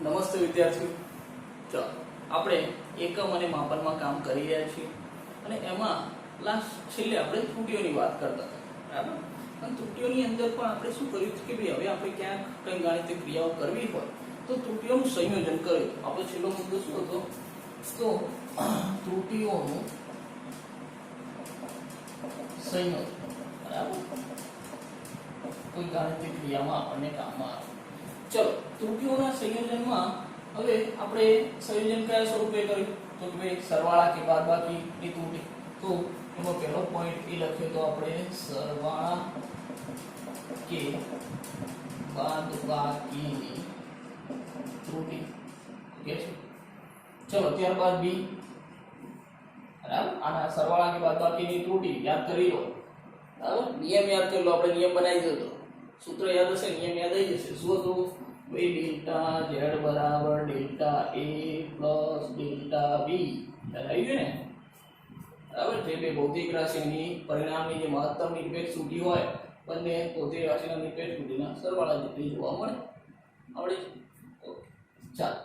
નમસ્તે વિદ્યાર્થીઓ, ચાલો આપણે એકમ અને માપનમાં કામ કરી રહ્યા છીએ અને એમાં છેલ્લે આપણે ત્રુટીઓની વાત કરતા હતા, બરાબર. અને ત્રુટીઓની અંદર પણ આપણે શું કર્યું કે ભાઈ હવે આપણે ક્યાંક કંઈ ગાણિતિક ક્રિયાઓ કરવી હોય તો ત્રુટીઓનું સંયોજન કર્યું. આપણો છેલ્લો મુદ્દો શું હતો? તો ત્રુટીઓનું સંયોજન, બરાબર, કોઈ ગાણિતિક ક્રિયામાં આપણને કામમાં આવે. ચલો, ત્રુટીઓના સંયોજનમાં હવે આપણે સંયોજન કયા સ્વરૂપે કર્યું? તો કે ભાઈ સરવાળા કે બાદબાકીની ત્રુટી. તો એનો પહેલો પોઈન્ટ એ લખ્યો તો આપણે સરવાળા કે બાદબાકીની ત્રુટી. ઓકે છે. ચલો ત્યારબાદ બી, બરાબર, આના સરવાળા કે બાદબાકીની ત્રુટી યાદ કરી લો, બરાબર. નિયમ યાદ કરી લો, આપણે નિયમ બનાવી દીધો, સૂત્ર યાદ હશે, નિયમ યાદ આવી જશે. શું હતું? ભાઈ ડેલ્ટા ઝેડ બરાબર ડેલ્ટા એ પ્લસ ડેલ્ટા બી. ખ્યાલ આવી ગયો ને? બરાબર. જે બે ભૌતિક રાશિની પરિણામની જે મહત્તમ નિરપેક્ષ ત્રુટી હોય, બંને ભૌતિક રાશિના નિરપેક્ષ ત્રુટીના સરવાળા જેટલી જોવા મળે. આવડે છે? ઓકે, ચાલો.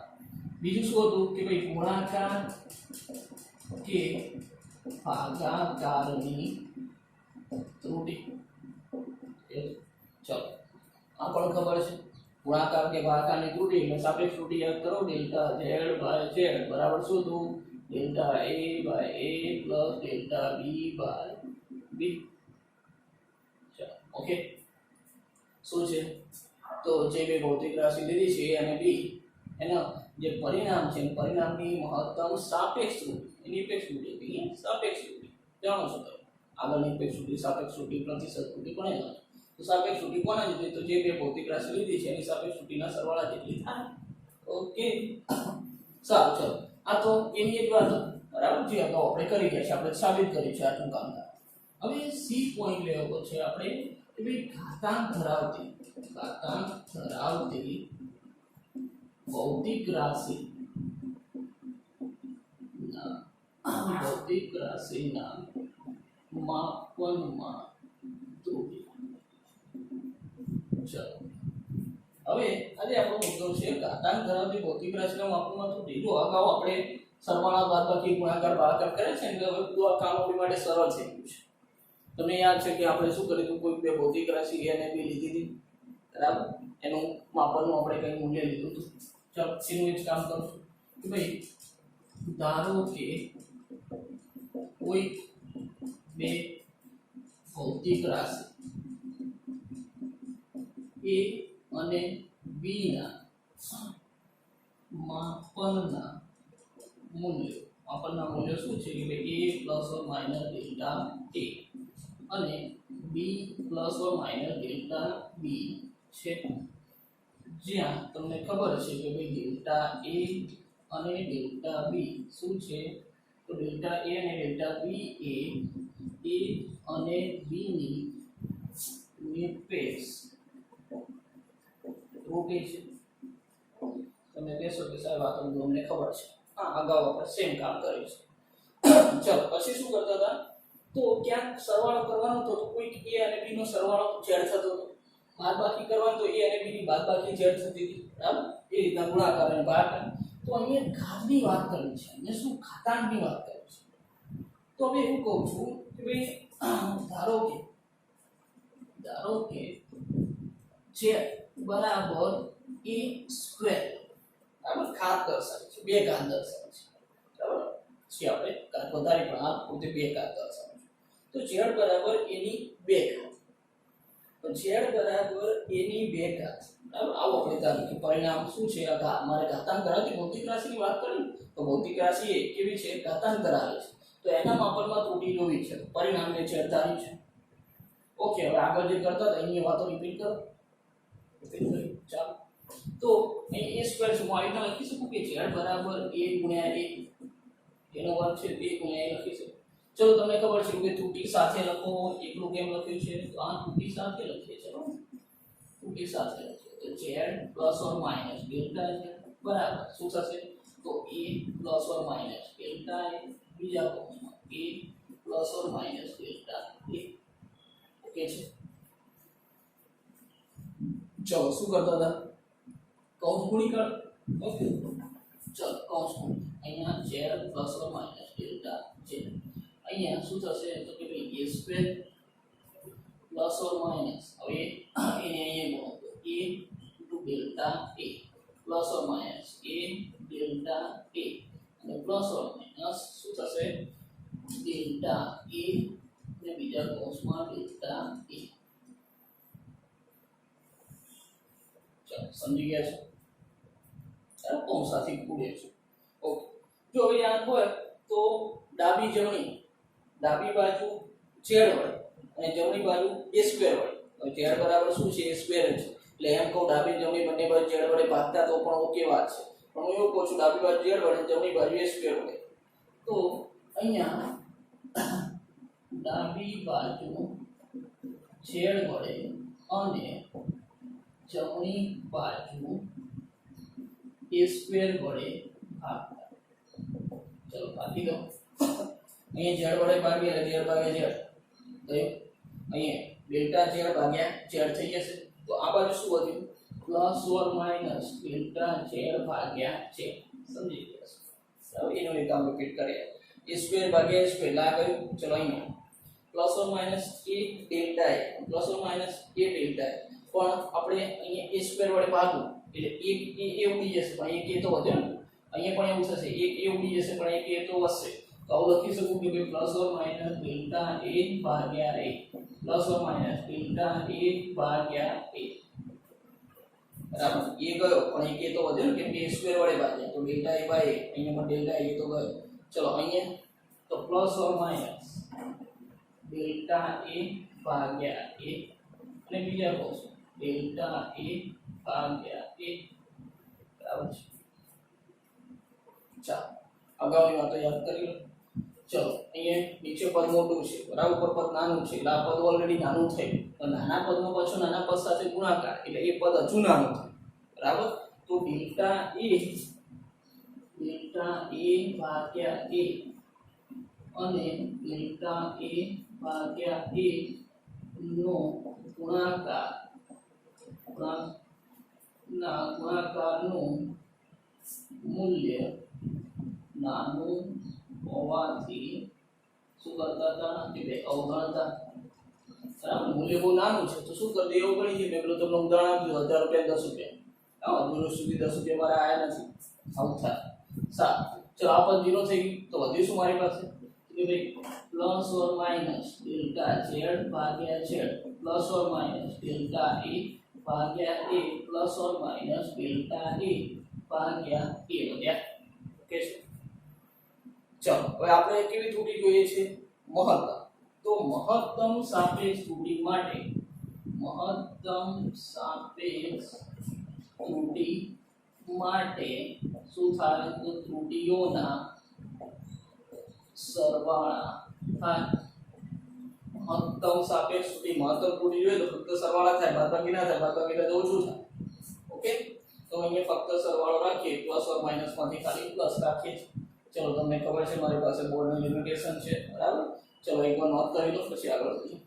બીજું શું હતું કે ભાઈ ગુણાકાર કે ભાગાકારની ત્રુટી. ચલો, આ પણ ખબર છે. ગુણાકાર કે ભાગાકારની ત્રુટી એટલે સાપેક્ષ ત્રુટી યાદ કરો. ડેલ્ટા ઝેડ બાય ઝેડ બરાબર શું હતું? Delta A by A plus delta B by B. ચાલો, ઓકે. શું છે? તો જે બે ભૌતિક રાશિ લીધી છે એ અને બી, એના જે પરિણામ છે પરિણામની મહત્તમ સાપેક્ષ ત્રુટી, નિરપેક્ષ ત્રુટી એટલે સાપેક્ષ ત્રુટી જાણો છો તમે. આગળ નિરપેક્ષ ત્રુટી, સાપેક્ષ ત્રુટી, પ્રતિશત ત્રુટી પણ જાણો. તો સાપેક્ષ ત્રુટી કોના જેટલી? તો જે બે ભૌતિક રાશિ લીધી છે એની સાપેક્ષ ત્રુટીના સરવાળા જેટલી થાય. ઓકે, સારું. ચલો, આ તો એની એક વાત, બરાબર, જે અગાઉ આપણે કરી ગયા છે, આપણે સાબિત કરી છે આટલું કામ. હવે સી પોઈન્ટ લેવો છે આપણે કે ભાઈ ઘાતાંક ધરાવતી ભૌતિક રાશિના માપનમાં ત્રુટી. ચલો, હવે આજે આપણો મુદ્દો છે ઘાતાંક ધરાવતી ભૌતિક રાશિના માપનમાં ત્રુટી. જો અગાઉ આપણે સરવાળા બાદબાકી ગુણાકાર ભાગાકાર કરે છે એટલે હવે બધું આ કામ આપણી માટે સરળ થઈ ગયું છે. તમને યાદ છે કે આપણે શું કર્યું હતું? કોઈ બે ભૌતિક રાશિ a અને b લીધી હતી, બરાબર. એનું માપનનું આપણે કઈ મૂલ્ય લીધું હતું. ચાલો, એનું જ કામ કરશું કે ભાઈ ધારો કે કોઈ બે ભૌતિક રાશિ a અને b ના માપનના મૂલ્યો શું છે કે ભાઈ a plus or minus delta a અને b plus or minus delta b છે. જ્યાં તમને ખબર છે કે ભાઈ ડેલ્ટા a અને ડેલ્ટા b શું છે? તો ડેલ્ટા a અને ડેલ્ટા b એ a અને b ની નિરપેક્ષ ત્રુટી છે. તમે કહેશો કે સાહેબ આ તો અમને ખબર છે, હા, અગાઉ આપણે સેમ કામ કર્યું છે. ચલો, પછી શું કરતા હતા? તો ક્યાંક સરવાળો કરવાનો હતો તો કોઈક a અને b નો સરવાળો ઝેડ થતો હતો, બાદબાકી કરવાનો તો a અને b ની બાદબાકી ઝેડ થતી હતી, બરાબર. એ રીતના ગુણાકાર અને ભાગાકાર. તો અહીંયા ઘાતની વાત કરી છે, અહીંયા શું ઘાતાંકની વાત કરી છે. તો હવે એવું કહું છું કે ભાઈ ધારો કે z બરાબર a સ્ક્વેર, બરાબર, ઘાત દર્શાવે છે, બે ઘાત દર્શાવે છે, બરાબર છે. આપણે ઘાત વધારે પણ આ પોતે બે ઘાત દર્શાવે છે. તો z બરાબર a ની બે ઘાત, તો z બરાબર a ની બે ઘાત, બરાબર. આવો આપણે ધારો કે પરિણામ શું છે? મારે ઘાતાંક ધરાવતી ભૌતિક રાશિની વાત કરી. તો ભૌતિક રાશિ એ કેવી છે? ઘાતાંક ધરાવે છે. તો એના માપનમાં ત્રુટી જોવી છે, પરિણામને z ધાર્યું છે. ઓકે, હવે આગળ જે કરતા હતા એની વાતો રિપીટ કરો. ચાલો, તો અહીં a સ્ક્વેર શું આવી રીતના લખી શકું કે z બરાબર a ગુણ્યા a, એનો વર્ગ છે 2 ગુણ્યા a લખી શકું. ચલો, તમને ખબર છે કે ત્રુટી સાથે લખો, એકલું કેમ લખ્યું છે? તો આ ત્રુટી સાથે લખીએ. ચલો, ત્રુટી સાથે લખીએ તો z plus or minus delta z બરાબર શું થશે? તો a plus or minus delta a, બીજા પક્ષમાં a plus or minus delta a. Okay છે. ચલો, શું કરતા હતા? કૌંસ ગુણીકાર ઓકે ચલો કૌંસમાં અહીંયા z plus or minus delta z અહીંયા શું થશે તો કે ભાઈ a square plus or minus હવે એને અહીંયા ગુણો તો a into delta a plus or minus a delta a અને પ્લસ ઓર માઇનસ શું થશે ડેલ્ટા a ને બીજા કૌંસમાં ડેલ્ટા a ચલો સમજી ગયા છો ચાલો કૌંસાથી પૂરે છે ઓકે જો હવે આ હોય તો ડાબી જમણી ડાબી બાજુ z વડે અને જમણી બાજુ a સ્ક્વેર વડે હવે z બરાબર શું છે a સ્ક્વેર છે એટલે એમ કહું ડાબી જમણી બંને બાજુ z વડે ભાગતા તો પણ ઓકે વાત છે પણ હું એવું કહું છું ડાબી બાજુ z વડે જમણી બાજુ a સ્ક્વેર વડે તો અહીંયા ડાબી બાજુ z વડે અને જમણી બાજુ a સ્ક્વેર વડે ભાગતા ચલો ભાગી દો અહીંયા z વડે ભાગીએ એટલે z ભાગ્યા z તો અહીંયા ડેલ્ટા z ભાગ્યા z થઈ જશે તો આ બાજુ શું વધ્યું plus or minus delta z ભાગ્યા z સમજી ગયા હવે એનો એક કામ રિપીટ કરીએ a સ્ક્વેર ભાગ્યા a સ્ક્વેર લા ગયું ચલો અહીંયા plus or minus a delta a plus or minus a delta a પણ આપણે અહીંયા a સ્ક્વેર વડે ભાગવું એટલે એક એ ઉડી જશે પણ એક એ તો વધે ને અહીંયા પણ એવું થશે એક એ ઉડી જશે પણ એક એ તો વધશે તો આવું લખી શકું કે ભાઈ plus or minus delta a ભાગ્યા a plus or minus delta a ભાગ્યા a બરાબર એ ગયો પણ એક એ તો વધે ને કેમ કે a સ્ક્વેર વડે ભાગ્યા તો ડેલ્ટા a બાય અહીંયા પણ ડેલ્ટા a તો ગયો ચલો અહીંયા તો plus or minus delta a ભાગ્યા a અને બીજા કહું ડેલ્ટા a ભાગ્યા a બરાબર છે ચાલો અગાઉની વાતો યાદ કરી લો ચલો અહીંયા નીચે પદ મોટું છે બરાબર ઉપર પદ નાનું છે એટલે આ પદ ઓલરેડી નાનું થયું તો નાના પદનો પાછો નાના પદ સાથે ગુણાકાર એટલે એ પદ હજુ નાનું થયું બરાબર તો ડેલ્ટા a ભાગ્યા a અને ડેલ્ટા a ભાગ્યા a નો ગુણાકારનું મૂલ્ય નાનું હોવાથી શું કરતા હતા કે બે અવગણતા બરાબર મૂલ્ય બહુ નાનું છે તો શું કરते એવું ગણી છે મેં પેલું તમને ઉદાહરણ આપ્યું 1000 રૂપિયા 10 રૂપિયા હજુ સુધી 10 રૂપિયા મારા આયા નથી આવું થાય સારું ચલો આ પદ 0 થઈ ગયું તો વધ્યું શું મારી પાસે કે ભાઈ plus or minus delta z ભાગ્યા z plus or minus delta a ભાગ્યા a plus or minus delta a ભાગ્યા a વધ્યા ઓકે ચલો હવે આપણે કેવી ત્રુટિ જોઈએ છે મહત્તમ તો મહત્તમ સાપેક્ષ ત્રુટિ માટે શું થાય તો ત્રુટિઓના સરવાળા થાય મહત્તમ સાપેક્ષ ત્રુટિ મહત્તમ ત્રુટિ જોઈએ તો ફક્ત સરવાળા થાય બાદબાકી ના થાય બાદબાકી એટલે ઓછું થાય ઓકે તો અહીંયા ફક્ત સરવાળો રાખીએ પ્લસ ઓર માઈનસ માંથી ખાલી પ્લસ રાખીએ ચલો તમને ખબર છે મારી પાસે બોર્ડની લિમિટેશન છે બરાબર ચલો એકવાર નોટ કરી લો પછી આગળ વધીએ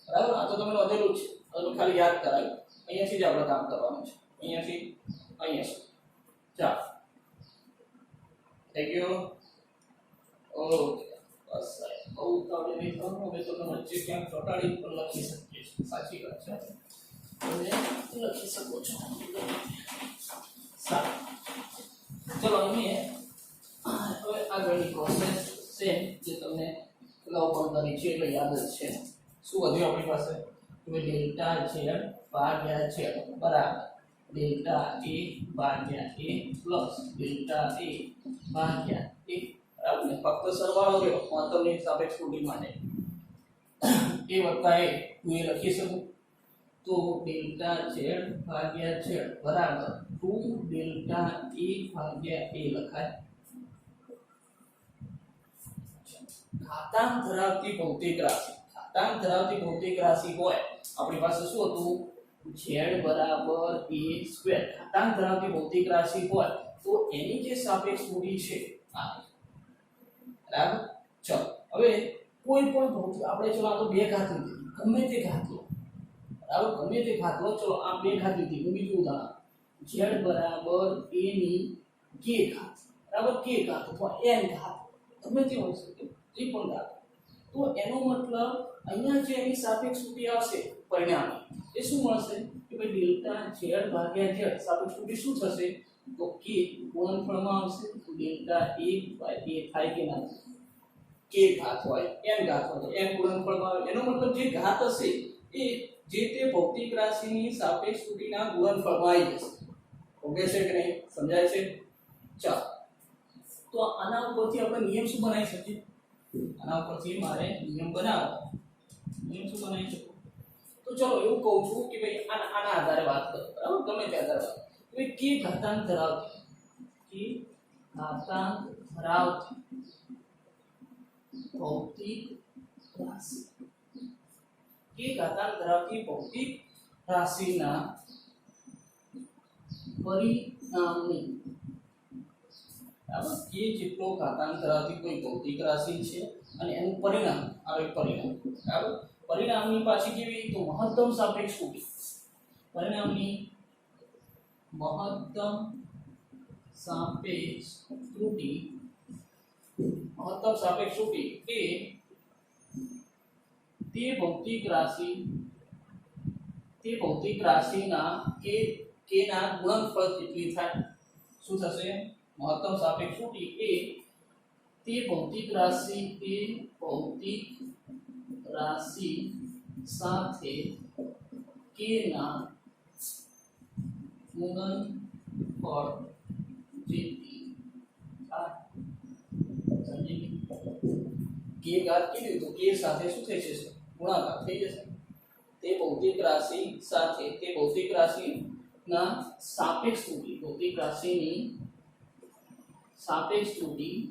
બરાબર આ તો તમે નોંધેલું છે હવે ખાલી યાદ કરાવ્યું અહીંયાથી જ આપણે કામ કરવાનું છે અહીંયાથી અહીંયા સુધી ચાલો થઈ ગયું ઓકે બસ બહુ ઉતાવળે નહીં થવાનું હવે તો તમે વચ્ચે ક્યાંક ચોટાડી પર લખી શકીએ છીએ સાચી વાત છે તમે લખી શકો છો સારું ચલો અહીંયા હવે આગળની પ્રોસેસ છે જે તમને અગાઉ પણ કરી છે એટલે યાદ જ છે શું વધ્યું આપણી પાસે કે ડેલ્ટા z ભાગ્યા z બરાબર ડેલ્ટા a ભાગ્યા a પ્લસ ડેલ્ટા a ભાગ્યા a બરાબર ને ફક્ત સરવાળો રહ્યો મહત્તમની સાપેક્ષ ત્રુટિ માટે a વત્તા a હું એ લખી શકું તો ડેલ્ટા z ભાગ્યા z બરાબર 2 ડેલ્ટા a ભાગ્યા a લખાય ઘાતાંક ધરાવતી ભૌતિક રાશિ હોય આપણી પાસે શું હતું z બરાબર a સ્ક્વેર ઘાતાંક ધરાવતી ભૌતિક રાશિ હોય તો એની જે સાપેક્ષ ત્રુટિ છે આ બરાબર ચલો હવે કોઈ પણ ભૌતિક આપણે ચલો આ તો બે ઘાત લીધી ગમે તે ઘાત લો બરાબર ગમે તે ઘાત લો ચલો આ બે ઘાત લીધી હું બીજું ઉદાહરણ z બરાબર a ની k ઘાત બરાબર k ઘાત અથવા n ઘાત ગમે તે હોઈ શકે જે પણ ઘાત તો એનો મતલબ અહીંયા જે એની સાપેક્ષ સ્થિતિ આવશે પરિણામ એ શું મળશે કે ભાઈ ડેલ્ટા z ભાગ્યા z સાપેક્ષ સ્થિતિ શું થશે તો k ગુણનફળમાં આવશે તો ડેલ્ટા a a થાય કે ના k ઘાત હોય n ઘાત હોય તો n ગુણનફળમાં આવે એનો મતલબ જે ઘાત હશે એ જે તે ભૌતિક રાશિની સાપેક્ષ સ્થિતિના ગુણનફળમાં આવી જશે ઓકે છે કે નહીં સમજાય છે ચાલો તો આના ઉપરથી આપણે નિયમ શું બનાવી શકીએ આના ઉપરથી મારે નિયમ બનાવવો નિયમ શું બનાવી શકું તો ચલો એવું કહું છું કે ભાઈ આના આધારે વાત કરો બરાબર ગમે તે આધારે વાત કે k ઘાતાંક ધરાવતી ભૌતિક રાશિ k ઘાતાંક ધરાવતી ભૌતિક રાશિના પરિણામની બરાબર k જેટલો ઘાતાંક ધરાવતી કોઈ ભૌતિક રાશિ છે અને એનું પરિણામ આવે પરિણામ બરાબર પરિણામની પાછી કેવી તો મહત્તમ સાપેક્ષ સ્થિતિ પરિણામની મહત્તમ સાપેક્ષ સ્થિતિ એ તે ભૌતિક રાશિના k ના ગુણનફળ જેટલી થાય શું થશે મહત્તમ સાપેક્ષ સ્થિતિ એ તે ભૌતિક રાશિ સાથે k ના ગુણનફળ જેટલી થાય સમજી k ઘાત કીધું તો k સાથે શું થઈ જશે ગુણાકાર થઈ જશે તે ભૌતિક રાશિના સાપેક્ષ સ્થિતિ ભૌતિક રાશિની સાપેક્ષ સ્થિતિના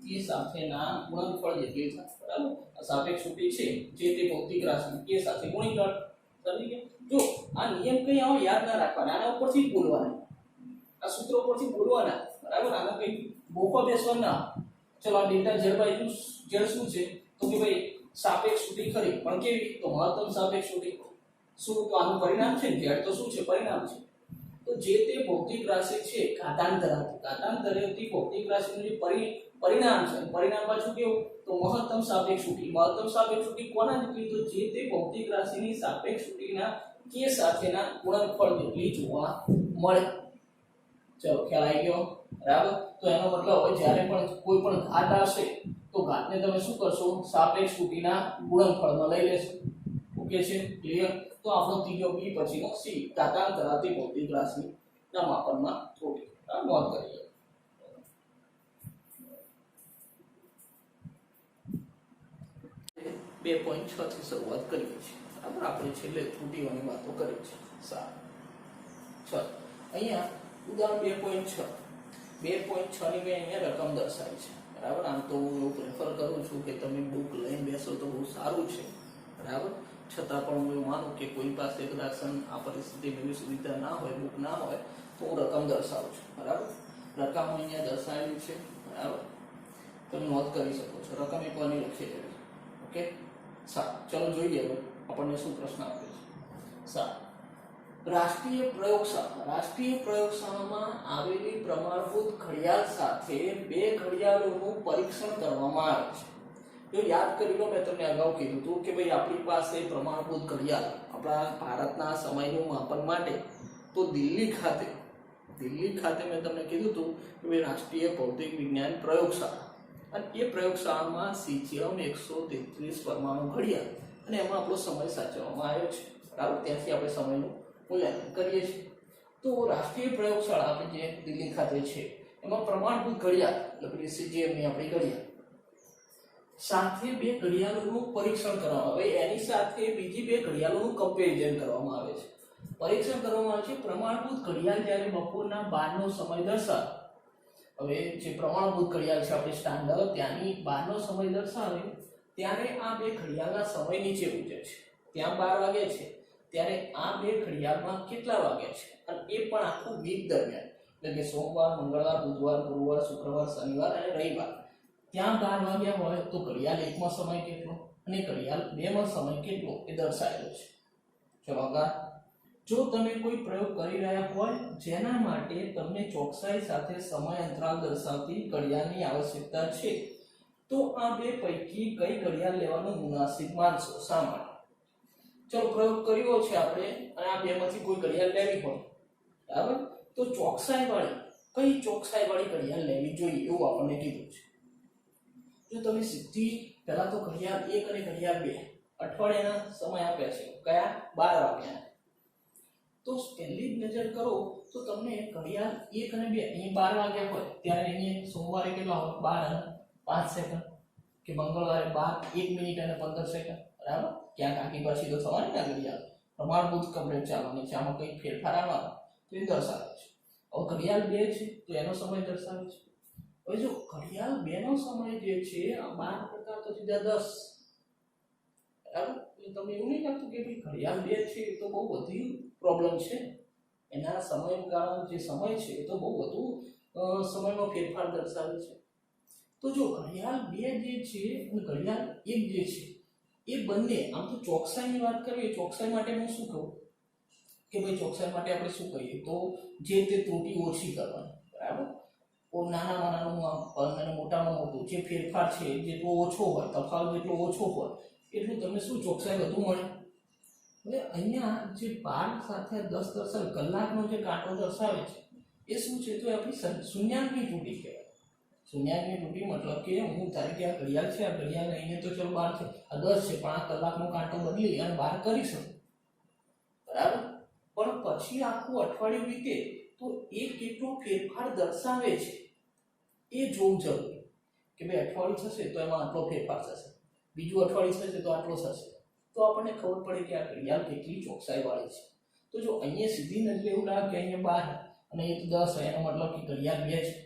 k સાથેના ગુણનફળ જેટલી થાય બરાબર સાપેક્ષ સ્થિતિ છે જે તે ભૌતિક રાશિ k સાથે ગુણી કાઢ સમજી ગયા જો આ નિયમ કઈ આવો યાદ ના રાખવાના આના ઉપરથી જ બોલવાના આ સૂત્ર ઉપરથી બોલવાના બરાબર આનો કઈ બોકો બેસવાના ચલો આ ડેલ્ટા z બાય z શું છે તો કે ભાઈ સાપેક્ષ સ્થિતિ ખરી પણ કેવી તો મહત્તમ સાપેક્ષ સ્થિતિ શું તો આનું પરિણામ છે ને z તો શું છે પરિણામ છે તો જે તે ભૌતિક રાશિ છે ઘાતાંક ધરાવતી ભૌતિક રાશિનું જે પરિણામ છે પરિણામ પાછું કેવું તો મહત્તમ સાપેક્ષ સ્થિતિ કોના જેટલી તો જે તે ભૌતિક રાશિની સાપેક્ષ સ્થિતિના k સાથેના ગુણનફળ જેટલી જોવા મળે ચલો ખ્યાલ આવી ગયો બરાબર તો એનો મતલબ હવે જ્યારે પણ કોઈ પણ ઘાત આવશે તો ઘાતને તમે શું કરશો સાપેક્ષ સ્થિતિના ગુણનફળમાં લઈ લેશો ઓકે છે ક્લિયર તો આપણો ત્રીજો b પછીનો c ઘાતાંક ધરાવતી ભૌતિક રાશિના માપનમાં થોડી નોંધ કરીએ 2.6 થી શરૂઆત કરીએ છીએ બરાબર આપણે છેલ્લે ત્રુટીઓની વાતો કરી છે સારું ચલો અહીંયા ઉદાહરણ 2.6 ની મેં અહીંયા રકમ દર્શાવી છે બરાબર આમ તો હું એવું પ્રેફર કરું છું કે તમે બુક લઈને બેસો તો બહુ સારું છે બરાબર છતાં પણ હું એવું માનું કે કોઈ પાસે કદાચ આ પરિસ્થિતિમાં એવી સુવિધા ના હોય બુક ના હોય તો હું રકમ દર્શાવું છું બરાબર રકમ અહીંયા દર્શાવેલી છે બરાબર તમે નોંધ કરી શકો છો રકમ એક વાની લખી છે ઓકે સારું ચલો જોઈએ હવે આપણને શું પ્રશ્ન આપે છે સારું રાષ્ટ્રીય પ્રયોગશાળામાં આવેલી પ્રમાણભૂત ઘડિયાળ સાથે બે ઘડિયાળોનું પરીક્ષણ કરવામાં આવે છે જો યાદ કરી લો મેં તમને અગાઉ કીધું હતું કે ભાઈ આપણી પાસે પ્રમાણભૂત ઘડિયાળ આપણા ભારતના સમયનું માપન માટે તો દિલ્હી ખાતે મેં તમને કીધું હતું કે ભાઈ રાષ્ટ્રીય ભૌતિક વિજ્ઞાન પ્રયોગશાળા અને એ પ્રયોગશાળામાં સીઝિયમ 133 પરમાણુ ઘડિયાળ અને એમાં આપણો સમય સાચવવામાં આવ્યો છે બરાબર ત્યાંથી આપણે સમયનું મૂલ્યાંકન કરીએ છીએ તો રાષ્ટ્રીય પ્રયોગશાળા આપણે જે દિલ્હી ખાતે છે એમાં પ્રમાણભૂત ઘડિયાળ એટલે કે સીઝિયમની આપણી ઘડિયાળ સાથે બે ઘડિયાળોનું પરીક્ષણ કરવામાં આવે એની સાથે બીજી બે ઘડિયાળોનું કમ્પેરિઝન કરવામાં આવે છે પરીક્ષણ કરવામાં આવે છે પ્રમાણભૂત ઘડિયાળ જ્યારે બપોરના 12નો સમય દર્શાવે હવે જે પ્રમાણભૂત ઘડિયાળ છે આપણી સ્ટાન્ડર્ડ ત્યાંની 12નો સમય દર્શાવે ત્યારે આ બે ઘડિયાળના સમય નીચે ઉતરે છે ત્યાં 12 વાગે છે ત્યારે આ બે ઘડિયાળમાં કેટલા વાગે છે અને એ પણ આખું વીક દરમિયાન એટલે કે સોમવાર મંગળવાર બુધવાર ગુરુવાર શુક્રવાર શનિવાર અને રવિવાર ત્યાં 12 વાગ્યા હોય તો ઘડિયાળ 1 માં સમય કેટલો અને ઘડિયાળ 2 માં સમય કેટલો એ દર્શાવેલો છે. ચલો આગળ, જો તમે કોઈ પ્રયોગ કરી રહ્યા હોય જેના માટે તમને ચોકસાઈ સાથે સમય અંતરાલ દર્શાવતી ઘડિયાળની આવશ્યકતા છે તો આ બે પૈકી કઈ ઘડિયાળ લેવાનું મુનાસિબ માનશો? શા માટે? ચલો પ્રયોગ કર્યો છે આપણે અને આ બેમાંથી કોઈ ઘડિયાળ લેવી હોય, બરાબર, તો કઈ ચોકસાઈ વાળી ઘડિયાળ લેવી જોઈએ એવું આપણને કીધું છે. જો તમે સીધી પહેલા તો ઘડિયાળ 1 અને ઘડિયાળ 2 અઠવાડિયાના સમય આપ્યા છે, કયા? 12 વાગ્યા. તો પહેલી નજર કરો તો તમને ઘડિયાળ 1 અને 2 અહીં 12 વાગ્યા હોય ત્યારે અહીં સોમવારે કેટલા હોય? 12 અને 5 સેકન્ડ, કે મંગળવારે 12 1 મિનિટ અને 15 સેકન્ડ, બરાબર. ક્યાંક આગી પાછી તો થવાની ને ઘડિયાળ, પ્રમાણભૂત કમ્પ્લેટ ચાલવાની છે, આમાં કંઈ ફેરફાર આવવાનો તો એ દર્શાવે છે. હવે ઘડિયાળ 2 છે તો એનો સમય દર્શાવે છે. હવે જો ઘડિયાળ 2 નો સમય જે છે આ 12 કરતા તો સીધા 10, બરાબર. એટલે તમને એવું નહીં લાગતું કે ભાઈ ઘડિયાળ 2 છે એ તો બહુ બધી પ્રોબ્લેમ છે, એના સમયગાળાનો જે સમય છે એ તો બહુ વધુ સમયમાં ફેરફાર દર્શાવે છે. તો જો ઘડિયાળ 2 જે છે અને ઘડિયાળ 1 જે છે એ બંને, આમ તો ચોકસાઈની વાત કરીએ, ચોકસાઈ માટે હું શું કહું કે ભાઈ ચોકસાઈ માટે આપણે શું કહીએ તો જે તે ત્રુટિ ઓછી કરવાની, બરાબર. નાનામાં નાનું અને મોટામાં મોટું જે ફેરફાર છે જેટલો ઓછો હોય, તફાવત જેટલો ઓછો હોય એટલું તમને શું ચોકસાઈ વધુ મળે. હવે અહીંયા જે 12 સાથે 10 દર્શાવે, કલાકનો જે કાંટો દર્શાવે છે એ શું છે? તો આપણી શૂન્યાંકની ત્રુટિ કહેવાય. શૂન્યાંકની ત્રુટિ મતલબ કે હું ધારી કે આ ઘડિયાળ છે, આ ઘડિયાળ લઈને તો ચલો 12 છે, આ 10 છે, પણ આ કલાકનો કાંટો બદલી અને 12 કરી શકું, બરાબર. પણ પછી આખું અઠવાડિયું વીતે તો એ કેટલો ફેરફાર દર્શાવે છે એ જોવું જરૂરી, કે ભાઈ અઠવાડિયું થશે તો એમાં આટલો ફેરફાર થશે, બીજું અઠવાડિયું થશે તો આટલો થશે, તો આપણને ખબર પડે કે આ ઘડિયાળ કેટલી ચોકસાઈ વાળી છે. તો જો અહીંયા સીધી નજરે એવું લાગે કે અહીંયા 12 અને એ તો 10, એનો મતલબ કે ઘડિયાળ 2 છે,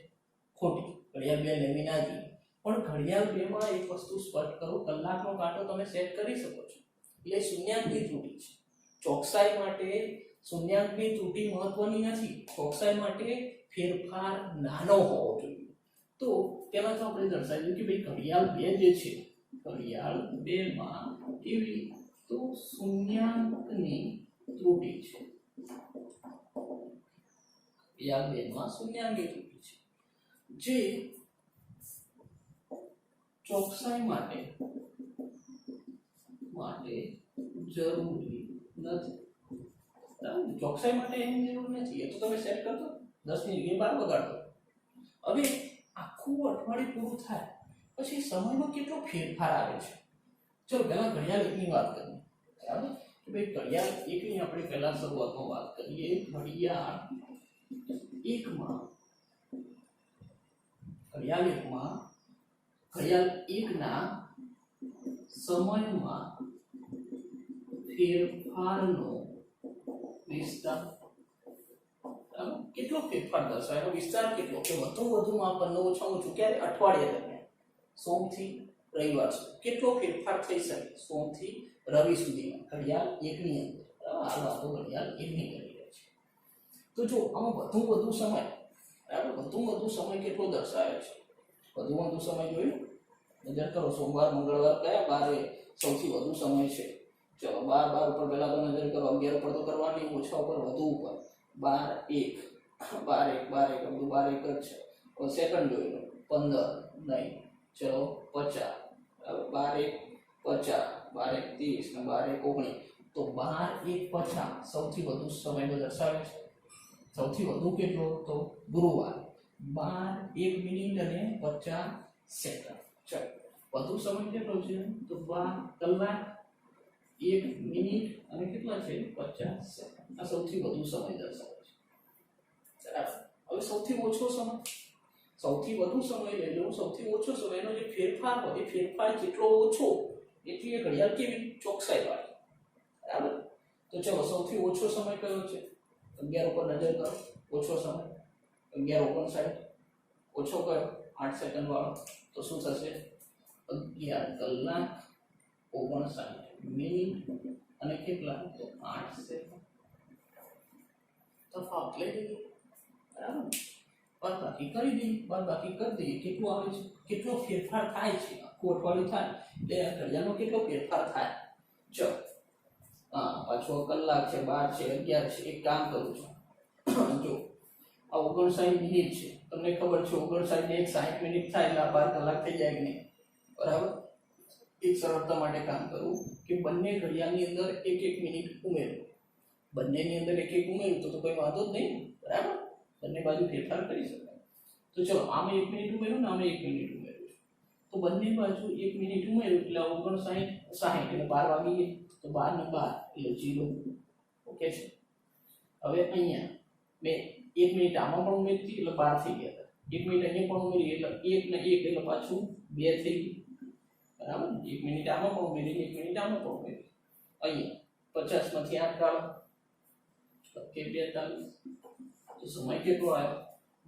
ખોટી. ઘડિયાળ 2 લેવી ના જોઈએ. પણ ઘડિયાળ 2 માં એક વસ્તુ સ્પષ્ટ કરું, કલાકનો કાંટો તમે સેટ કરી શકો છો, એટલે શૂન્યાંકની ત્રુટિ છે. ચોકસાઈ માટે શૂન્યાંકની ત્રુટિ મહત્વની નથી, ચોકસાઈ માટે ફેરફાર નાનો હોવો જોઈએ. તો તેમાં તો આપણે દર્શાવ્યું કે ભાઈ ઘડિયાળ 2 જે છે, ઘડિયાળ 2 માં કેવી? તો શૂન્યાંકની ત્રુટિ છે. ઘડિયાળ 2 માં શૂન્યાંકની ત્રુટિ છે જે ચોકસાઈ માટે જરૂરી નથી. ચોકસાઈ માટે એની જરૂર નથી, એ તો તમે સેટ કરતો 10 ની જગ્યાએ 12 વગાડતો. હવે આખું અઠવાડિયું પૂરું થાય પછી સમયમાં કેટલો ફેરફાર આવે છે. ચલો પહેલા ઘડિયાળ 1 ની વાત કરીએ, બરાબર. કે ભાઈ ઘડિયાળ 1 ની આપણે પહેલા શરૂઆતમાં વાત કરીએ. ઘડિયાળ 1 માં સમયમાં ફેરફારનો વિસ્તાર, કેટલો ફેરફાર દર્શાવે, એનો વિસ્તાર કેટલો, કે વધુ માપન ઓછામાં ઓછું ક્યારે? અઠવાડિયા દરમિયાન, સોમથી રવિવાર સુધી કેટલો ફેરફાર થઈ શકે, સોમથી રવિ સુધીમાં ઘડિયાળ 1 ની અંદર. હાલ વાતો ઘડિયાળ 1 ની કરી રહી છે. તો જો આમાં વધુ સમય, બરાબર, વધુ સમય કેટલો દર્શાવે છે? વધુ સમય જોયું, નજર કરો, સોમવાર મંગળવાર કયા બારે સૌથી વધુ સમય છે? ચલો 12 ઉપર પહેલા તો નજર કરો, 11 ઉપર તો કરવાની, ઓછા ઉપર વધુ ઉપર 12 1 12 1 જ છે. સેકન્ડ જોઈ લો, 15 નહીં, ચલો 50, બરાબર, 12 1 50, 12 1 30 ને 12 1 19, તો 12 1 50 સૌથી વધુ સમય દર્શાવે છે. સૌથી વધુ કેટલો? તો ગુરુવાર 12 1 મિનિટ અને 50 સેકન્ડ. ચલો વધુ સમય કેટલો છે? તો 12 કલાક 1 મિનિટ અને કેટલા છે? 50 સેકન્ડ. આ સૌથી વધુ સમય દર્શાવે છે. બરાબર. હવે સૌથી ઓછો સમય, સૌથી વધુ સમય લઈ લો, સૌથી ઓછો સમય, એનો જે ફેરફાર હોય એ ફેરફાર જેટલો ઓછો એટલી એ ઘડિયાળ કેવી? ચોકસાઈ વાળી, બરાબર. તો ચલો સૌથી ઓછો સમય કયો છે? 11 ઉપર નજર કરો, ઓછો સમય 11:59. ઓછો કયો? 8 સેકન્ડ વાળો, તો શું થશે? 11 કલાક 59 મિનિટ અને કેટલા? તો 8 સેકન્ડ. તફાવત લઈ લઈએ, બરાબર. બાદબાકી કરી દઈએ, બાદબાકી કરી દઈએ, કેટલું આવે છે, કેટલો ફેરફાર થાય છે, આખું અઠવાડિયું થાય એટલે આ ઘડિયાળનો કેટલો ફેરફાર થાય. ચલો પાછો કલાક છે, 12 છે, 11 છે. એક કામ કરું છું, જો આ 59 મિનિટ છે, તમને ખબર છે 59 ને 60 મિનિટ થાય એટલે આ 12 કલાક થઈ જાય કે નહીં, બરાબર. એક સરળતા માટે કામ કરું કે બંને ઘડિયાળની અંદર એક એક મિનિટ ઉમેરું, બંનેની અંદર એક એક ઉમેરું તો કોઈ વાંધો જ નહીં, બરાબર. બંને બાજુ ફેરફાર કરી શકાય. તો ચલો આમે 1 મિનિટ ઉમેરું ને આમે 1 મિનિટ ઉમેરું છું, તો બંને બાજુ 1 મિનિટ ઉમેરું એટલે 59 60 એટલે 12 વાગી ગઈ, તો 12 ને 12 એટલે 0. ઓકે છે. હવે અહીંયા મેં 1 મિનિટ આમાં પણ ઉમેરી હતી એટલે 12 થઈ ગયા હતા, 1 મિનિટ અહીંયા પણ ઉમેરી એટલે 1 ને 1 એટલે પાછું 2 થઈ ગયું, બરાબર. 1 મિનિટ આમાં પણ ઉમેરી, 1 મિનિટ આમાં પણ ઉમેરી. અહીંયા 50 માંથી 8 કાઢો કે 42, તો સમય કેટલો આવ્યો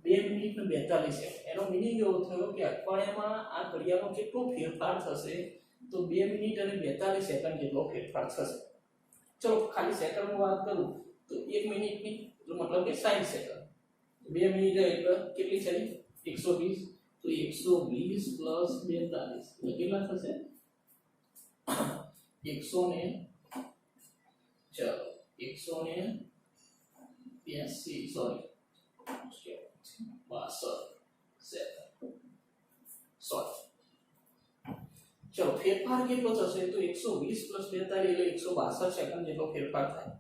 2 મિનિટ ને 42 સેકન્ડ. એનો મિનિંગ એવો થયો કે અઠવાડિયામાં આ ઘડિયાળનો કેટલો ફેરફાર થશે, તો 2 મિનિટ અને 42 સેકન્ડ જેટલો ફેરફાર થશે. ચલો ખાલી સેકન્ડની વાત કરું તો 1 મિનિટની મતલબ કે 60 સેકન્ડ, 2 મિનિટ એટલે કેટલી થઈ 120, તો 120 પ્લસ 42 એટલે કેટલા થશે 100 ને ચલો 182 સોરી 62 સેકન્ડ સોરી. ચલો ફેરફાર કેટલો થશે તો 120 પ્લસ 42 એટલે 162 સેકન્ડ જેટલો ફેરફાર થાય.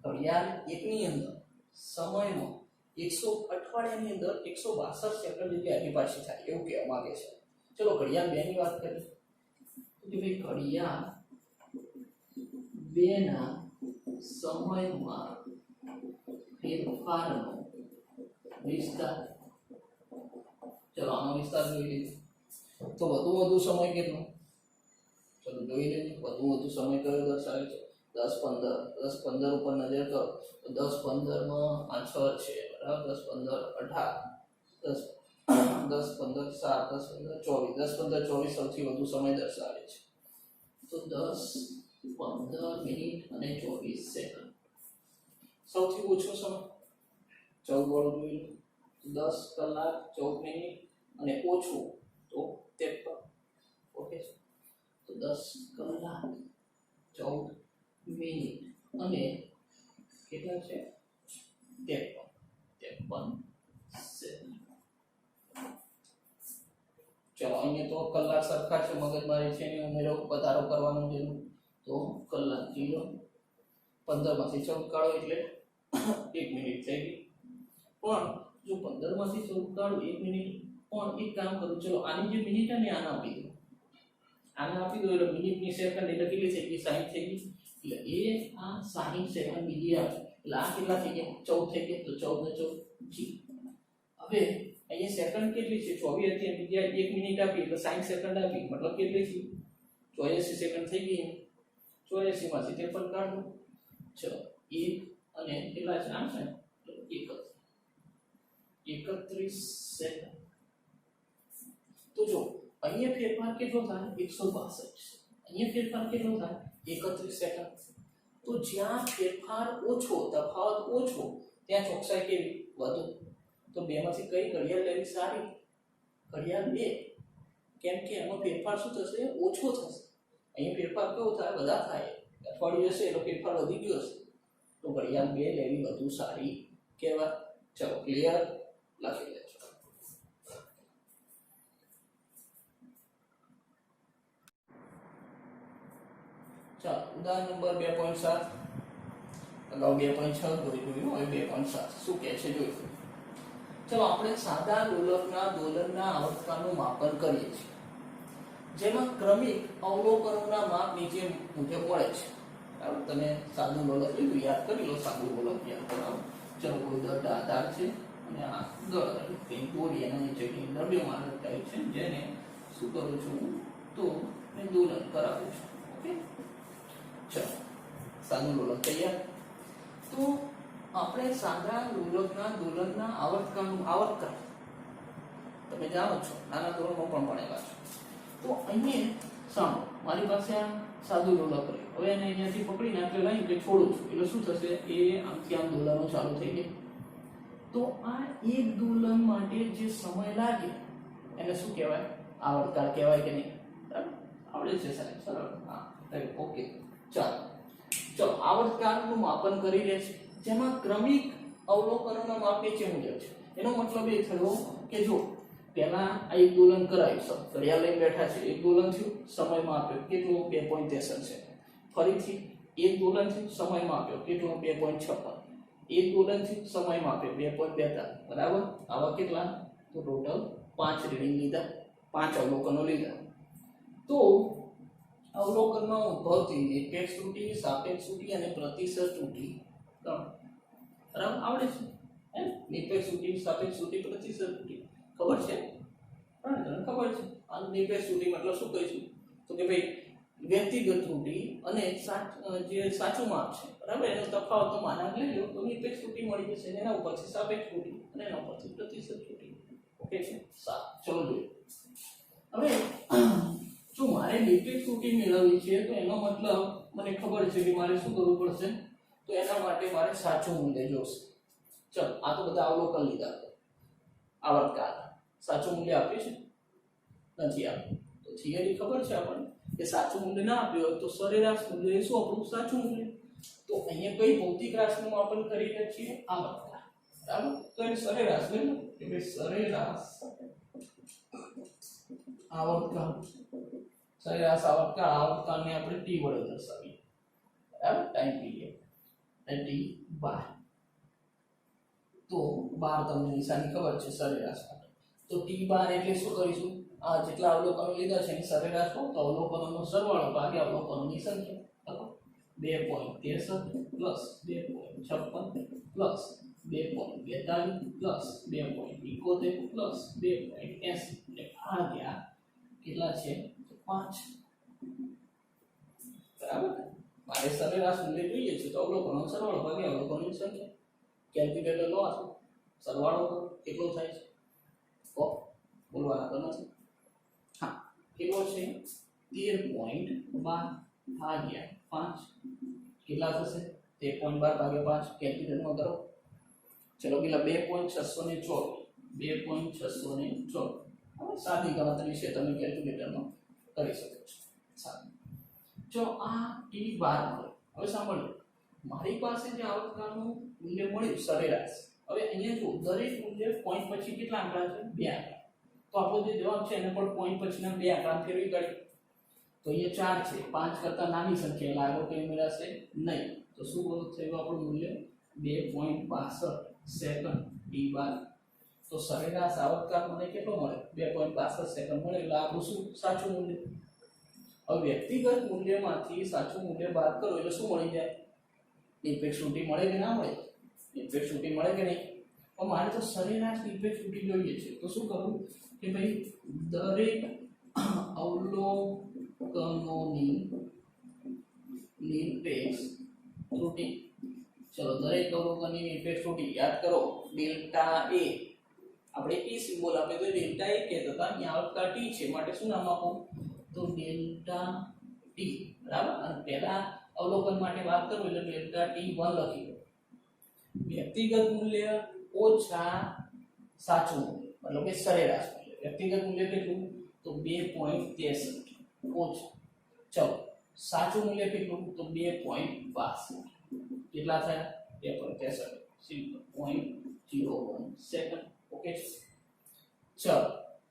ઘડિયાળ એકની અંદર સમયમાં 100 અઠવાડિયાની અંદર 162 સેકન્ડ જેટલી આગી પાછી થાય એવું કહેવા માંગે છે. ચલો ઘડિયાળ 2 ની વાત કરીએ તો કે ભાઈ ઘડિયાળ 2 ના સમયમાં ફેરફારનો વિસ્તાર, ચલો આનો વિસ્તાર જોઈ લઈએ તો વધુ સમય કેટલો, ચલો જોઈ લઈએ વધુ સમય કયો દર્શાવે છે 10 15, 10 15 ઉપર નજર કરો તો 10 15 માં આ 6 છે, બરાબર. 10 15 18 10 15 7 10 15 24, 10 15 24 સૌથી વધુ સમય દર્શાવે છે, તો 10 15 મિનિટ અને 24 સેકન્ડ. સૌથી ઓછો સમય 14 વાળો જોઈ લો, 10 કલાક 14 મિનિટ અને ઓછું તો 53. ઓકે, તો 10 કલાક 14 મિનિટ અને કેટલા છે 53 સેકન્ડ. ચલો અહીંયા તો કલાક સરખા છે, મગજમારી છે ને ઉમેરો વધારો કરવાનો જરૂર, તો કલાક 0 15 માંથી 14 કાઢો એટલે 1 મિનિટ થઈ ગઈ. પણ જો 15 માંથી 14 કાઢો 1 મિનિટ, પણ એક કામ કરું, ચલો આની જે મિનિટ અને આને આપી દો, આને આપી દો એટલે મિનિટની સેકન્ડ એટલે કેટલી થઈ ગઈ 60 થઈ ગઈ, એટલે એ આ 60 સેકન્ડ બીજી આવે એટલે આ કેટલા થઈ ગયા 14 થઈ ગયા, તો 14 ને 14 જી. હવે અહીંયા સેકન્ડ કેટલી છે 24 હતી, બીજા 1 મિનિટ આપી એટલે 60 સેકન્ડ આપી, મતલબ કેટલી થઈ 84 સેકન્ડ થઈ ગઈ. 84 માંથી 53 કાઢો, ચલો 1 અને કેટલા છે 31 સેકન્ડ. તો જો અહીંયા ફેરફાર કેટલો થાય 162, અહીંયા ફેરફાર કેટલો થાય 31 સેકન્ડ. તો જ્યાં ફેરફાર ઓછો, તફાવત ઓછો, ત્યાં ચોકસાઈ કેવી વધુ. તો બેમાંથી કઈ ઘડિયાળ લેવી સારી, ઘડિયાળ 2, કેમ કે એમાં ફેરફાર શું થશે ઓછો થશે. અહીંયા ફેરફાર કેવો થાય બધા થાય, અઠવાડિયું હશે એટલે ફેરફાર વધી ગયો હશે, તો ઘડિયાળ 2 લેવી વધુ સારી કહેવાય. ચલો ક્લિયર, લખી લેજો. ચાલો ઉદાહરણ નંબર 2.7, અગાઉ 2.6 જોયું, હવે 2.7 શું કહે છે જોયું. ચલો આપણે સાદા લોલકના દોલનના આવર્તનનું માપન કરીએ છીએ, જેમાં ક્રમિક અવલોકનોના માપ નીચે મુજબ મળે છે. બરાબર, તમે સાદું લોલક લીધું, યાદ કરી લો સાદું લોલક યાદ કરાવો. ચલો કોઈ દળ આધાર છે અને આ દળ કંઈ દોરી એના નીચે કંઈ દ્રવ્યમાન લટકાયું છે, જેને શું કરું છું તો મેં દોલન કરાવું છું. ઓકે, ચલો સાદું લોલક તૈયાર. તો આપણે સાદા લોલકના દોલનના આવર્તન તમે જાણો છો, નાના ધોરણમાં પણ ભણેલા છો. તો અહીંયા સાંભળો, મારી પાસે આ સાદું લોલક રહ્યું, હવે એને અહીંયાથી પકડીને આપણે લાઈન કે છોડું છું એટલે શું થશે, એ આમથી આમ દોલનો ચાલુ થઈ ગઈ. તો આ એક દોલન માટે જે સમય લાગે એને શું કહેવાય? આવર્તકાળ કહેવાય કે નહીં? બરાબર, આવડે છે સાહેબ? સરળ. હા, ઓકે. ચાલો આવર્તકાળનું માપન કરી રહ્યા છે, જેમાં ક્રમિક અવલોકનોના માપ નીચે મુજબ છે. એનો મતલબ એ થયો કે જો પહેલા આ એક દોલન કરાયું, ઘડિયાળ લઈને બેઠા છે, એક દોલન થયું, સમયમાં આપ્યો કેટલું? 2.63 છે. ફરીથી એક દોલન થયું, સમયમાં આપ્યો કેટલું? 2.56. એક દોલન થયું, સમયમાં આપ્યો 2.42. બરાબર, આવા કેટલા? તો ટોટલ 5 રીડિંગ લીધા, 5 અવલોકનો લીધા. તો અવલોકનનો ઉદ્ભવથી નિરપેક્ષ ત્રુટિ, સાપેક્ષ ત્રુટિ અને પ્રતિશત ત્રુટિ બરાબર આવડે છે? નિરપેક્ષ ત્રુટિ, સાપેક્ષ ત્રુટિ, પ્રતિશત ત્રુટિ ખબર છે? ખબર છે. આ નિરપેક્ષ ત્રુટિ મતલબ શું કહીશું? તો કે ભાઈ વ્યક્તિગત ત્રુટિ અને જે સાચું માપ છે, બરાબર, એનો તફાવતનો માનાંક લઈ લો તો નિરપેક્ષ ત્રુટિ મળી જશે. એના ઉપરથી સાપેક્ષ ત્રુટિ અને એના ઉપરથી પ્રતિશત ત્રુટિ. ઓકે છે? સારું, ચલો જોઈએ. હવે જો મારે નિરપેક્ષ ત્રુટિ મેળવવી છે તો એનો મતલબ મને ખબર છે કે મારે શું કરવું પડશે? તો એના માટે મારે સાચું મૂલ્ય જોશે. ચલો, આ તો બધા અવલોકન લીધા. આવર્તકાળ સાચું મૂલ્ય આપ્યું છે? નથી આપ્યું. તો થિયરી ખબર છે આપણને કે સાચું મૂલ્ય ના આપ્યું હોય તો સરેરાશ મૂલ્ય એ શું આપણું સાચું મૂલ્ય. તો અહીંયા કઈ ભૌતિક રાશિનું માપન કરી રહ્યા છીએ? આવર્તકાળ. બરાબર, તો એને સરેરાશ લઈ લો કે ભાઈ સરેરાશ આવર્તકાળ. સરેરાશ આવર્તકાળને આપણે t વડે દર્શાવીએ. બરાબર, ટાઈમ પીરિયડ t 12. તો 12 તમને નિશાની ખબર છે સરેરાશ માટે. તો t 12 એટલે શું કરીશું? આ જેટલા અવલોકનો લીધા છે એની સરેરાશ લો તો અવલોકનોનો સરવાળો ભાગ્યા અવલોકનોની સંખ્યા. 2.63 પ્લસ 2.56 પ્લસ 2.42 પ્લસ 2.71 પ્લસ 2.80 એટલે ભાગ્યા કેટલા છે? 5. બરાબર, મારે સરેરાશ મૂલ્ય જોઈએ છે તો અવલોકનોનો સરવાળો ભાગ્યા અવલોકનોની સંખ્યા. કેલ્ક્યુલેટર લો, આ સરવાળો કરો કેટલો થાય છે? બોલવાના તો નથી. હા, કેટલો છે? 13.12 ભાગ્યા 5 કેટલા થશે? 13.12 ભાગ્યા 5 કેલ્ક્યુલેટરમાં કરો. ચલો પેલા 2.624 2.624. હવે સાદી ગણતરી છે, તમે કેલ્ક્યુલેટરમાં કરી શકો છો. સારું, જો આ t12 મળે. હવે સાંભળો, મારી પાસે જે આવર્તકાળનું મૂલ્ય મળ્યું સરેરાશ. હવે અહીંયા જો દરેક મૂલ્ય પોઈન્ટ પછી કેટલા આંકડા છે? 2 આંકડા. તો આપણો જે જવાબ છે એને પણ પોઈન્ટ પછીના 2 આંકડા ફેરવી કાઢીએ. તો અહીંયા 4 છે, 5 કરતા નાની સંખ્યા લાગો કે મેળવશે નહીં. તો શું થયું આપણું મૂલ્ય? 2.62 સેકન્ડ t12. તો સરેરાશ આવર્તકાળ મને કેટલો મળે? 2.62 સેકન્ડ મળે. એટલે આપણું શું સાચું મૂલ્ય? હવે વ્યક્તિગત મૂલ્યમાંથી સાચું મૂલ્ય બાદ કરો એટલે શું મળી જાય? નિરપેક્ષ ત્રુટિ મળે કે ના મળે? નિરપેક્ષ ત્રુટિ મળે કે નહીં? પણ મારે તો સરેરાશ નિરપેક્ષ ત્રુટિ જોઈએ છે. તો શું કરવું કે ભાઈ દરેક અવલોકનોની નિરપેક્ષ ત્રુટિ. ચલો, દરેક અવલોકનની નિરપેક્ષ ત્રુટિ યાદ કરો. ડેલ્ટા એ આપણે e સિમ્બોલ આપે તો ડેલ્ટા એ કહેતા હતા. અહીંયા આવર્તકાળ t છે માટે શું નામ આપું? તો ડેલ્ટા t. બરાબર, અને પહેલા અવલોકન માટે વાત કરું એટલે ડેલ્ટા t1 લખી દો. વ્યક્તિગત મૂલ્ય ઓછા સાચું મૂલ્ય મતલબ કે સરેરાશ મૂલ્ય. વ્યક્તિગત મૂલ્ય કેટલું? તો 2.63 ઓછા. ચલો, સાચું મૂલ્ય કેટલું? તો 2.62. કેટલા થયા? 2.63 સિમ્પલ 0.01 સેકન્ડ. ઓકે, ચલો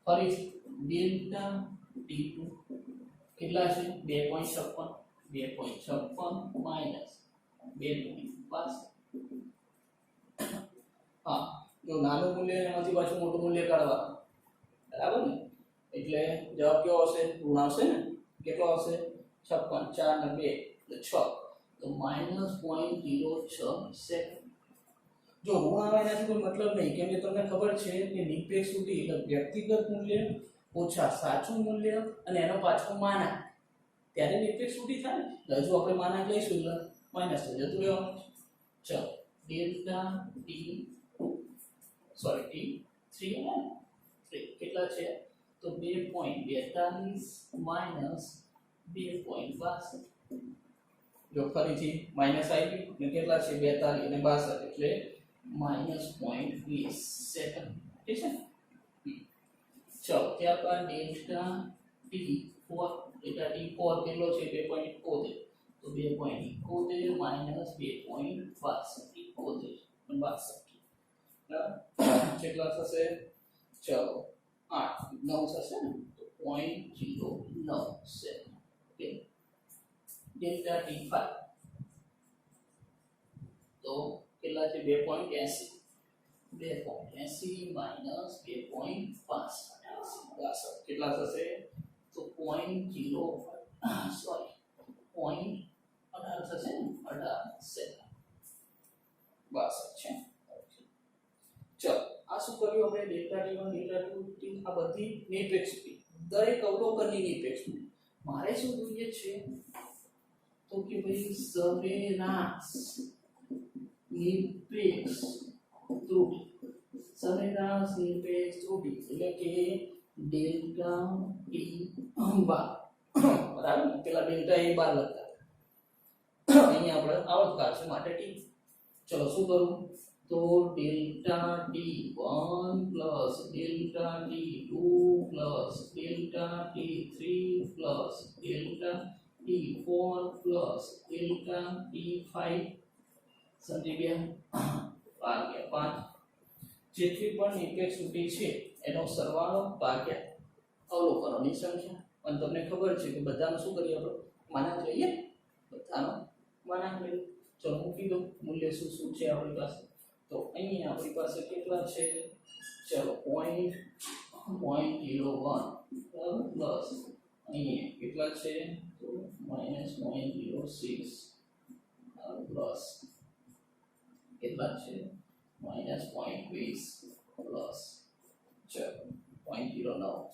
ફરીથી ડેલ્ટા t2 કેટલા છે? 2.56 માઈનસ 2.62. હા, જો નાનું મૂલ્ય એમાંથી પાછું મોટું મૂલ્ય કાઢવાનું. બરાબર ને? એટલે જવાબ કેવો આવશે? ઋણ આવશે ને? કેટલો આવશે? 56, 4 ને 2 એટલે 6. તો -0.06 સેકન્ડ. જો ઋણ આવે એનાથી કોઈ મતલબ નહીં, કેમ કે તમને ખબર છે કે નિરપેક્ષ ત્રુટિ એટલે વ્યક્તિગત મૂલ્ય ઓછા સાચું મૂલ્ય અને એનો પાછો માનાંક, ત્યારે નિરપેક્ષ ત્રુટિ થાય ને. હજુ આપણે માનાંક લઈશું એટલે માઇનસ થઈ જતું રહેવાનું. ચલો, ડેલ્ટા t3 કેટલા છે? તો 2.42 માઇનસ 2.62. જો ફરીથી માઇનસ આવી ગયું ને કેટલા છે? 42 અને 62 એટલે -0.20 સેકન્ડ ઠીક છે ચલો ત્યારબાદ ડેલ્ટા ટી 4 ડેલ્ટા ટી 4 કેટલો છે 2.71 તો 2.71 માઇનસ 2.62 કેટલા થશે ચલો 8 9 થશે ને તો 0.09 સેકન્ડ ઓકે ડેલ્ટા ટી 5 તો કેટલા છે 2.80 માઇનસ 2.5 કેટલા થશે તો 0.18 થશે ને 18 સેકન્ડ બસ છે ચલો આ શું કર્યું આપણે ડેલ્ટા ટી1 ડેલ્ટા ટી આ બધી નિરપેક્ષ હતી દરેક અવલોકનની નિરપેક્ષ મારે શું જોઈએ છે તો કે ભાઈ સરેરાશ નિરપેક્ષ ત્રુટિ સરેરાશ નિરપેક્ષ ત્રુટિ એટલે કે ડેલ્ટા ટી બાર બરાબર પેલા ડેલ્ટા એ બાર લખતા અહીંયા આપણે આવડકાર છે માટે ટી ચલો શું કરું તો ડેલ્ટા ટી1 પ્લસ ડેલ્ટા ટી2 પ્લસ ડેલ્ટા ટી3 પ્લસ ડેલ્ટા ટી4 પ્લસ ડેલ્ટા ટી5 સમજી ગયા ભાગ્યા 5 જેટલી પણ નિરપેક્ષ ત્રુટિ છે એનો સરવાળો ભાગ્યા અવલોકનોની સંખ્યા અને તમને ખબર છે કે બધાનું શું કરીએ આપણે માનાંક લઈએ બધાનો માનાંક લઈએ ચલો મૂકી દો મૂલ્ય શું શું છે આપણી પાસે તો અહીંયા આપણી પાસે કેટલા છે ચલો 0.01 પ્લસ અહીંયા કેટલા છે તો -0.06 પ્લસ કેટલા છે -0.20 પ્લસ ચલો 0.09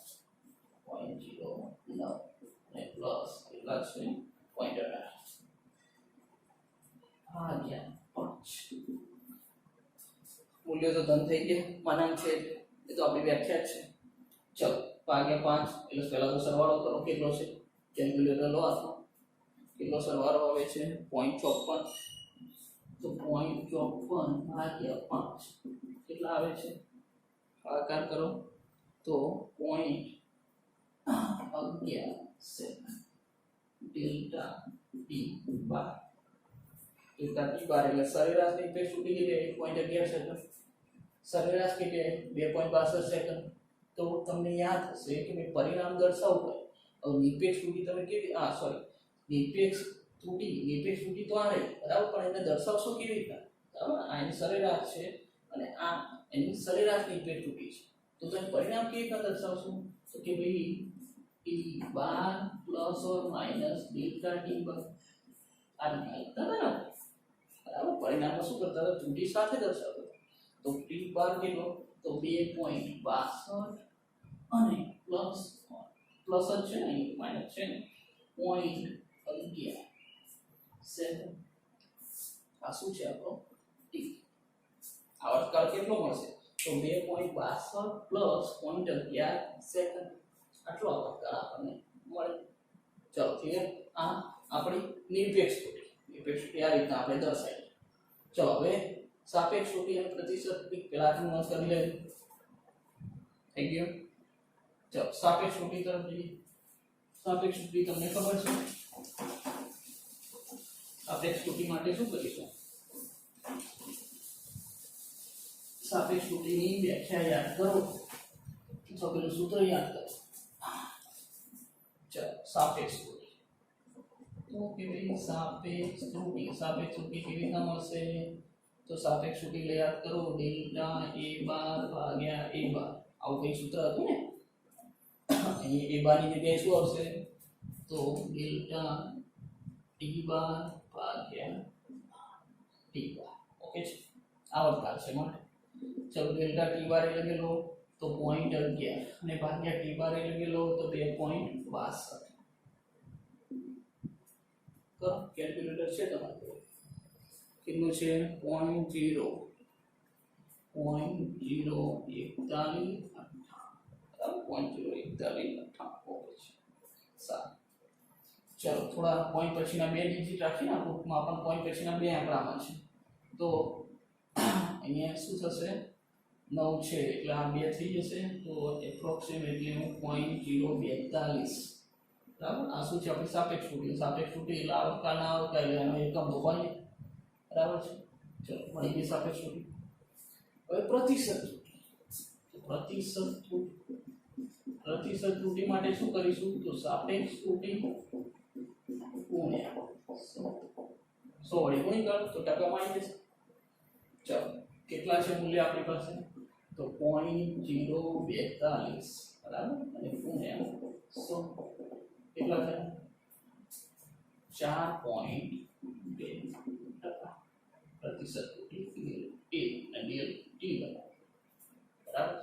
અને પ્લસ કેટલા છે 0.18 ભાગ્યા 5 મૂલ્ય તો ધન થઈ ગયા માનાંક છે એ તો આપણી વ્યાખ્યા છે ચલો ભાગ્યા 5 એટલે પહેલા તો સરવાળો કરો કેટલો છે કેલ્ક્યુલેટર લો હાથમાં કેટલો સરવાળો આવે છે 0.54 તો 0.54 ભાગ્યા 5 કેટલા આવે છે ભાગાકાર કરો તો 0.11 સેકન્ડ ડેલ્ટા ટી બાર ડેલ્ટા ટી બાર એટલે સરેરાશ નિરપેક્ષ ત્રુટિ કેટલી 1.11 સેકન્ડ સરેરાશ કેટલી 2.62 સેકન્ડ તો તમને યાદ હશે કે મેં પરિણામ દર્શાવવું હોય હવે નિરપેક્ષ ત્રુટિ તમે કેવી નિરપેક્ષ ત્રુટિ તો આ રહી બરાબર પણ એને દર્શાવશો કેવી રીતના બરાબર આ એની સરેરાશ છે અને આ એની સરેરાશ નિરપેક્ષ ત્રુટિ છે તો તમે પરિણામ કેવી રીતના દર્શાવશો તો કે ભાઈ T bar plus or minus delta T bar આ રીતના બરાબર પરિણામમાં શું કરતા હતા ત્રુટિ સાથે દર્શાવતા તો ટી બાર કેટલો તો 2.62 અને પ્લસ જ છે ને માઇનસ છે ને 0.11 સેકન્ડ આ શું છે આપણો ટી આવર્તકાળ કેટલો મળશે તો 2.62 પ્લસ 0.11 સેકન્ડ આટલો આવર્તકાળ આપણને મળે ચલો ક્લિયર આ આપણી નિરપેક્ષ ત્રુટિ આ રીતના આપણે દર્શાવીએ ચલો હવે સાપેક્ષ ત્રુટિ અને પ્રતિશત ત્રુટિ પહેલાથી નોંધ કરી લેવી થઈ ગયું ચલો સાપેક્ષ ત્રુટિ તરફ જઈએ સાપેક્ષ ત્રુટિ તમને ખબર છે સાપેક્ષ ત્રુટિ માટે શું કરીશું સાપેક્ષ ત્રુટિની વ્યાખ્યા યાદ કરો તો પેલું સૂત્ર યાદ કરો ચલો સાપેક્ષ ત્રુટિ તો કે ભાઈ સાપેક્ષ ત્રુટિ કેવી રીતના મળશે તો સાપેક્ષ ત્રુટિ એટલે યાદ કરો ડેલ્ટા a બાર ભાગ્યા a બાર આવું કંઈ સૂત્ર હતું ને અહીં a બાર ની જગ્યાએ શું આવશે તો ડેલ્ટા t બાર ભાગ્યા t બાર ઓકે છે આવર્તકાળ છે માટે ચલો ડેલ્ટા t બાર એટલે કેટલો તો 0.11 અને ભાગ્યા t બાર એટલે કેટલો તો 2.62 કરો કેલ્ક્યુલેટર છે તમારે કેટલું છે 0.041 ચલો થોડા પોઈન્ટ પછીના બે ડિજિટ રાખીને આપણું પણ પોઈન્ટ પછીના બે આંકડામાં છે તો અહીંયા શું થશે 9 છે એટલે આ 2 થઈ જશે તો એપ્રોક્સિમેટલી હું 0.042 બરાબર આ શું છે આપણી સાપેક્ષ ત્રુટિ એટલે આવકા ના આવકા એટલે એનો એકમ તો હોય બરાબર છે ચલો મળી ગઈ સાપેક્ષ ત્રુટિ હવે પ્રતિશત ત્રુટિ માટે શું કરીશું તો સાપેક્ષ ત્રુટિ ગુણ્યા 100 વડે ગુણી કર તો ટકામાં આવી જશે ચાલો કેટલા છે મૂલ્ય આપણી પાસે તો 0.042 બરાબર અને ગુણ્યા 100 કેટલા થયા 4.2% પ્રતિશત ત્રુટિ a અને d બરાબર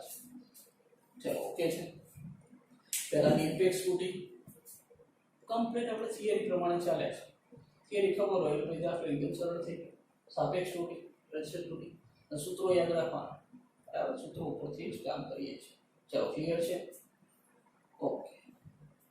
ચલો ઓકે છે પહેલા નિરપેક્ષ ત્રુટિ કમ્પ્લીટ આપણે થિયરી પ્રમાણે ચાલે છે થિયરી ખબર હોય એટલે દાખલો એકદમ સરળ થઈ સાપેક્ષ ત્રુટિ પ્રતિશત ત્રુટિ સૂત્રો યાદ રાખવાના બરાબર સૂત્રો ઉપરથી જ કામ કરીએ છીએ ચલો ક્લિયર છે